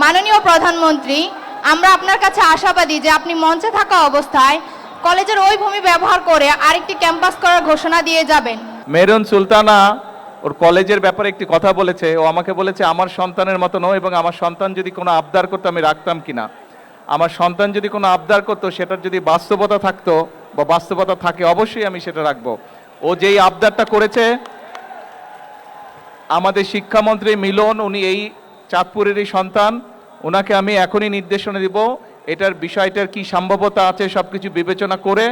মাননীয় প্রধানমন্ত্রী, আমরা আপনার কাছে আশাবাদী যে আপনি মঞ্চে থাকা অবস্থায় কলেজের ওই ভূমি ব্যবহার করে আরেকটি ক্যাম্পাস করার ঘোষণা দিয়ে যাবেন। মেরুন সুলতানা ওর কলেজের ব্যাপারে একটি কথা বলেছে। ও আমাকে বলেছে আমার সন্তানের মতো নয়, এবং আমার সন্তান যদি কোনো আবদার করতো আমি রাখতাম কিনা। আমার সন্তান যদি কোনো আবদার করতো, সেটার যদি বাস্তবতা থাকতো বা বাস্তবতা থাকে, অবশ্যই আমি সেটা রাখবো। ও যেই আবদারটা করেছে, আমাদের শিক্ষামন্ত্রী মিলন, উনি এই চাঁদপুরেরই সন্তান, ওনাকে আমি এখনই নির্দেশনা দিব এটার বিষয়টার কি সম্ভাব্যতা আছে সবকিছু বিবেচনা করে।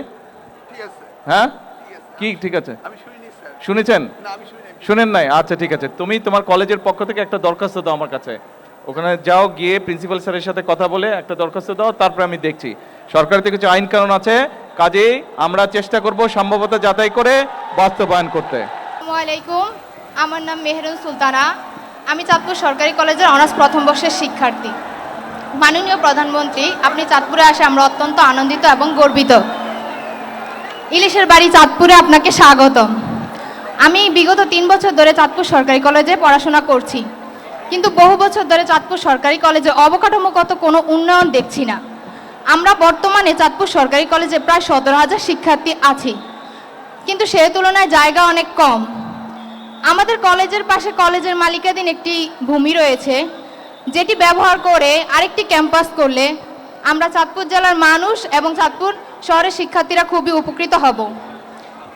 হ্যাঁ, কি ঠিক আছে? শুনেছেন? শুনেন নাই? আচ্ছা ঠিক আছে, তুমি তোমার কলেজের পক্ষ থেকে একটা দরখাস্ত দাও আমার কাছে। ওখানে যাও, গিয়ে প্রিন্সিপাল স্যারের সাথে কথা বলে একটা দরখাস্ত দাও, তারপরে আমি দেখছি। সরকার থেকে কিছু আইন কানুন আছে, কাজেই আমরা চেষ্টা করব সম্ভাব্যতা যাচাই করে বাস্তবায়ন করতে। আসসালামু আলাইকুম, আমার নাম মেহরুন সুলতানা। আমি চাঁদপুর সরকারি কলেজের অনার্স প্রথম বর্ষের শিক্ষার্থী। মাননীয় প্রধানমন্ত্রী, আপনি চাঁদপুরে আসে আমরা অত্যন্ত আনন্দিত এবং গর্বিত। ইলিশের বাড়ি চাঁদপুরে আপনাকে স্বাগতম। আমি বিগত 3 বছর ধরে চাঁদপুর সরকারি কলেজে পড়াশোনা করছি, কিন্তু বহু বছর ধরে চাঁদপুর সরকারি কলেজে অবকাঠামোগত কোনো উন্নয়ন দেখছি না। আমরা বর্তমানে চাঁদপুর সরকারি কলেজে প্রায় 17,000 শিক্ষার্থী আছি, কিন্তু সে তুলনায় জায়গা অনেক কম। আমাদের কলেজের পাশে কলেজের মালিকানাধীন একটি ভূমি রয়েছে, যেটি ব্যবহার করে আরেকটি ক্যাম্পাস করলে আমরা চাঁদপুর জেলার মানুষ এবং চাঁদপুর শহরের শিক্ষার্থীরা খুবই উপকৃত হব।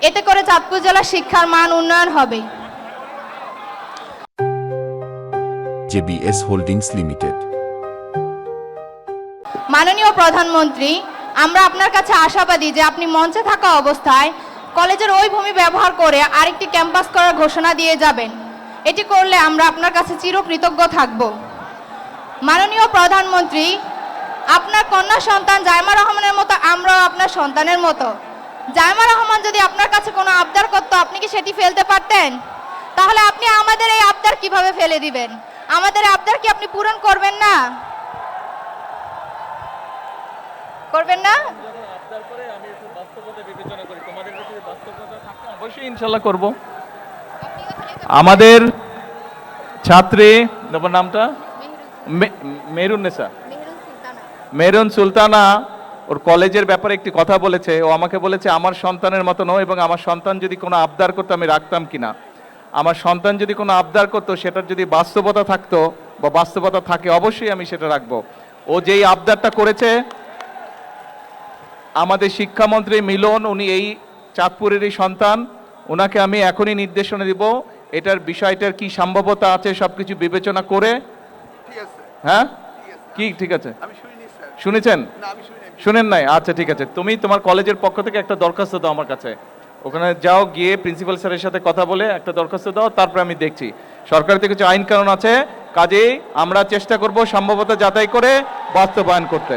এতে করে চাঁদপুর জেলার শিক্ষার মান উন্নয়ন হবে। JBS holdings limited. মাননীয় প্রধানমন্ত্রী, আমরা আপনার কাছে আশাবাদী যে আপনি মঞ্চে থাকা অবস্থায় কলেজের ওই ভূমি ব্যবহার করে আরেকটি ক্যাম্পাস করার ঘোষণা দিয়ে যাবেন। এটি করলে আমরা আপনার কাছে চিরকৃতজ্ঞ থাকব। মাননীয় প্রধানমন্ত্রী, আপনার কন্যা সন্তান জাইমা রহমানের মতো আমরাও আপনার সন্তানের মতো। জাইমা রহমান যদি আপনার কাছে কোনো আবদার করতো, আপনি কি সেটি ফেলতে পারতেন? তাহলে আপনি আমাদের এই আবদার কিভাবে ফেলে দিবেন? আমাদের আবদার কি আপনি পূরণ করবেন না? করবেন না? অবশ্যই ইনশাল্লাহ করব। আমাদের ছাত্রী, তোমার নামটা? মেরুন সুলতানা ওর কলেজের ব্যাপারে একটি কথা বলেছে। ও আমাকে বলেছে আমার সন্তানের মতো নয়, এবং আমার সন্তান যদি কোনো আবদার করতো আমি রাখতাম কিনা। আমার সন্তান যদি কোনো আবদার করতো, সেটার যদি বাস্তবতা থাকতো বা বাস্তবতা থাকে, অবশ্যই আমি সেটা রাখবো। ও যেই আবদারটা করেছে, আমাদের শিক্ষামন্ত্রী মিলন, উনি এই চাঁদপুরেরই সন্তান, ওনাকে আমি এখনই নির্দেশনা দিব এটার বিষয়টার কি সম্ভাব্যতা আছে সবকিছু বিবেচনা করে। হ্যাঁ, কি ঠিক আছে? শুনেছেন? শুনেন নাই? আচ্ছা ঠিক আছে, তুমি তোমার কলেজের পক্ষ থেকে একটা দরখাস্ত দাও আমার কাছে। ওখানে যাও, গিয়ে প্রিন্সিপাল স্যারের সাথে কথা বলে একটা দরখাস্ত দাও, তারপরে আমি দেখছি। সরকার থেকে কিছু আইন কানুন আছে, কাজেই আমরা চেষ্টা করব সম্ভাব্যতা যাচাই করে বাস্তবায়ন করতে।